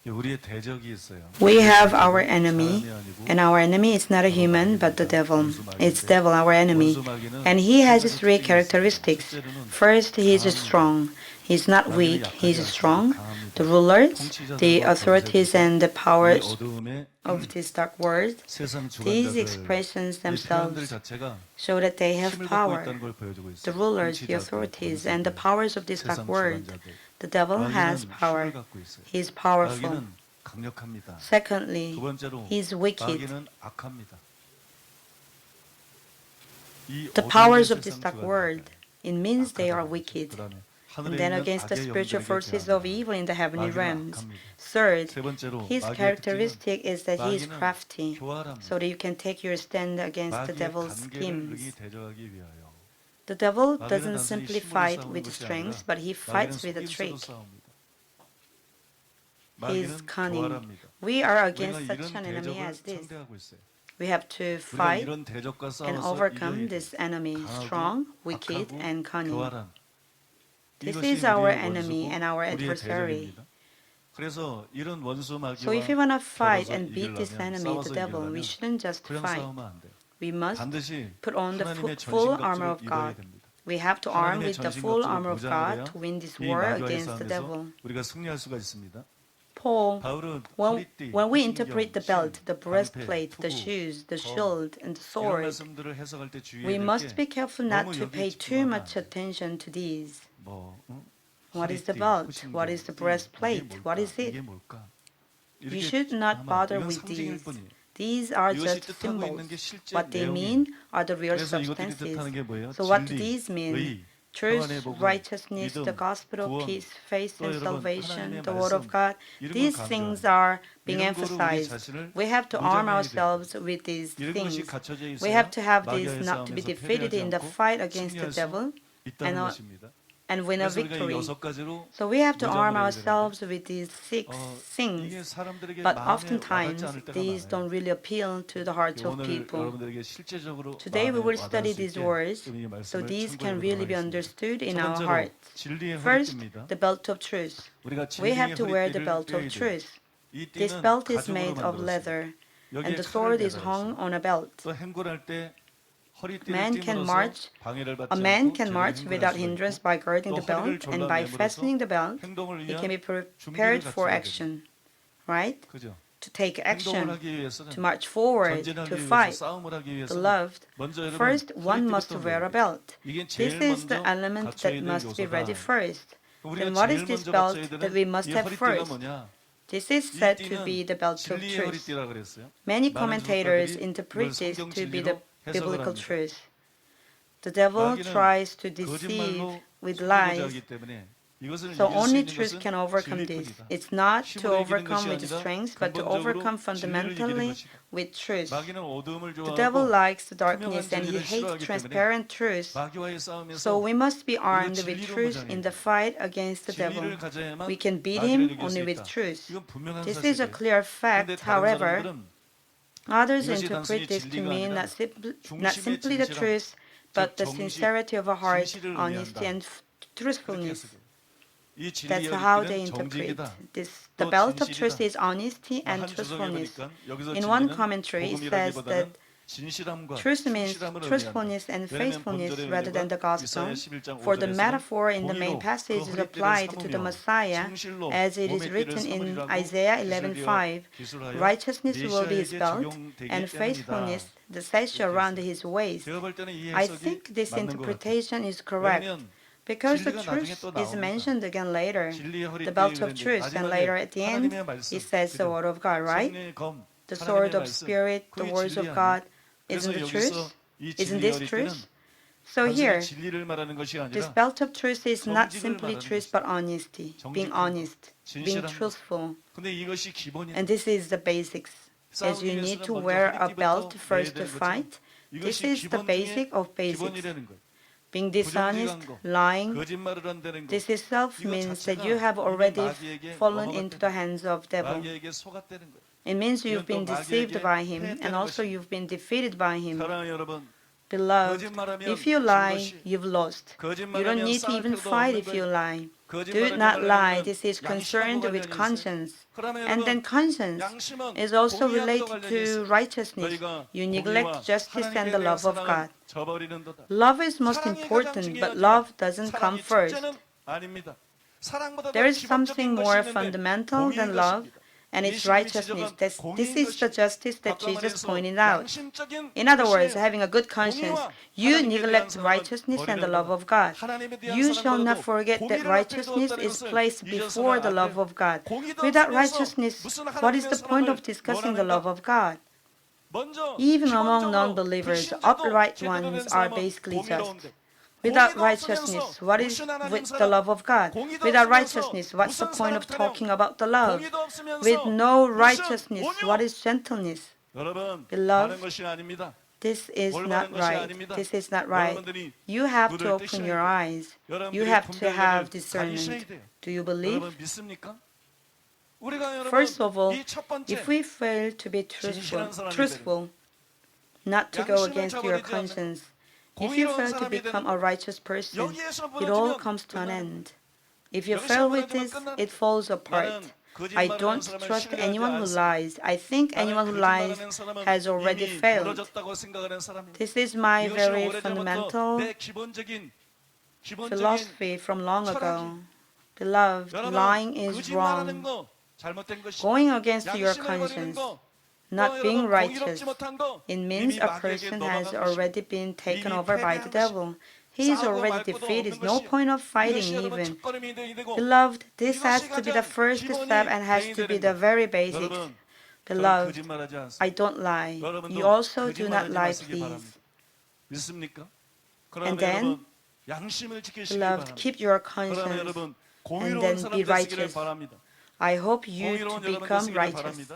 우리의 대적이 있어요. We have our enemy, and our enemy is not a human but the devil. It's devil, our enemy. And he has three characteristics. First, he is strong. He's not weak, he's strong. The rulers, the authorities, and the powers of this dark world, these expressions themselves show that they have power. The rulers, the authorities, and the powers of this dark world, the devil has power. He is powerful. Secondly, he is wicked. The powers of this dark world, it means they are wicked. And then against the spiritual forces of evil in the heavenly realms. Third, his characteristic is that he is crafty, so that you can take your stand against the devil's schemes. The devil doesn't simply fight with strength, but he fights with a trick. He is cunning. We are against such an enemy as this. We have to fight and overcome this enemy, strong, wicked, and cunning. This is our enemy and our adversary. So if we want to fight and beat this enemy, the devil, we shouldn't just fight. We must put on the full armor of God. We have to arm with the full armor of God to win this war against the devil. Paul, when we interpret the belt, the breastplate, the shoes, the shield, and the sword, we must be careful not to pay too much attention to these. What is the belt? What is the breastplate? What is it? You should not bother with these. These are just symbols. What they mean are the real substances. So what do these mean? Truth, righteousness, the gospel of peace, faith and salvation, the word of God. These things are being emphasized. We have to arm ourselves with these things. We have to have these not to be defeated in the fight against the devil and win a victory. So we have to arm ourselves with these 6 things. But oftentimes, these don't really appeal to the hearts of people. Today we will study these words, so these can really be understood in our hearts. First, the belt of truth. We have to wear the belt of truth. This belt is made of leather, and the sword is hung on a belt. A man can march without hindrance by girding the belt, and by fastening the belt, he can be prepared for action, right? To take action, to march forward, to fight. Beloved, first one must wear a belt. This is the element that must be ready first. Then what is this belt that we must have first? This is said to be the belt of truth. Many commentators interpret this to be the biblical truth. The devil tries to deceive with lies, so only truth can overcome this. It's not to overcome with strength, but to overcome fundamentally with truth. The devil likes the darkness and he hates transparent truth, so we must be armed with truth in the fight against the devil. We can beat him only with truth. This is a clear fact, however. Others interpret this to mean not simply the truth, but the sincerity of a heart, honesty, and truthfulness. That's how they interpret this. The belt of truth is honesty and truthfulness. In one commentary, it says that truth means truthfulness and faithfulness rather than the gospel, for the metaphor in the main passage is applied to the Messiah, as it is written in Isaiah 11:5. Righteousness will be his belt, and faithfulness the sash around his waist. I think this interpretation is correct, because the truth is mentioned again later, the belt of truth, and later at the end, it says the word of God, right? The sword of spirit, the words of God. Isn't the truth? Isn't this truth? So here, this belt of truth is not simply truth but honesty, being honest, being truthful. And this is the basics. As you need to wear a belt first to fight, this is the basic of basics. Being dishonest, lying, this itself means that you have already fallen into the hands of the devil. It means you've been deceived by him, and also you've been defeated by him. Beloved, if you lie, you've lost. You don't need to even fight if you lie. Do not lie. This is concerned with conscience. And then conscience is also related to righteousness. You neglect justice and the love of God. Love is most important, but love doesn't come first. There is something more fundamental than love, and it's righteousness. This is the justice that Jesus pointed out. In other words, having a good conscience, you neglect righteousness and the love of God. You shall not forget that righteousness is placed before the love of God. Without righteousness, what is the point of discussing the love of God? Even among non-believers, upright ones are basically just. Without righteousness, what is with the love of God? Without righteousness, what's the point of talking about the love? With no righteousness, what is gentleness? Beloved, this is not right. This is not right. You have to open your eyes. You have to have discernment. Do you believe? First of all, if we fail to be truthful, not to go against your conscience, if you fail to become a righteous person, it all comes to an end. If you fail with this, it falls apart. I don't trust anyone who lies. I think anyone who lies has already failed. This is my very fundamental philosophy from long ago. Beloved, lying is wrong. Going against your conscience, not being righteous, it means a person has already been taken over by the devil. He is already defeated. No point of fighting even. Beloved, this has to be the first step and has to be the very basics. Beloved, I don't lie. You also do not lie, please. And then, beloved, keep your conscience and then be righteous. I hope you to become righteous.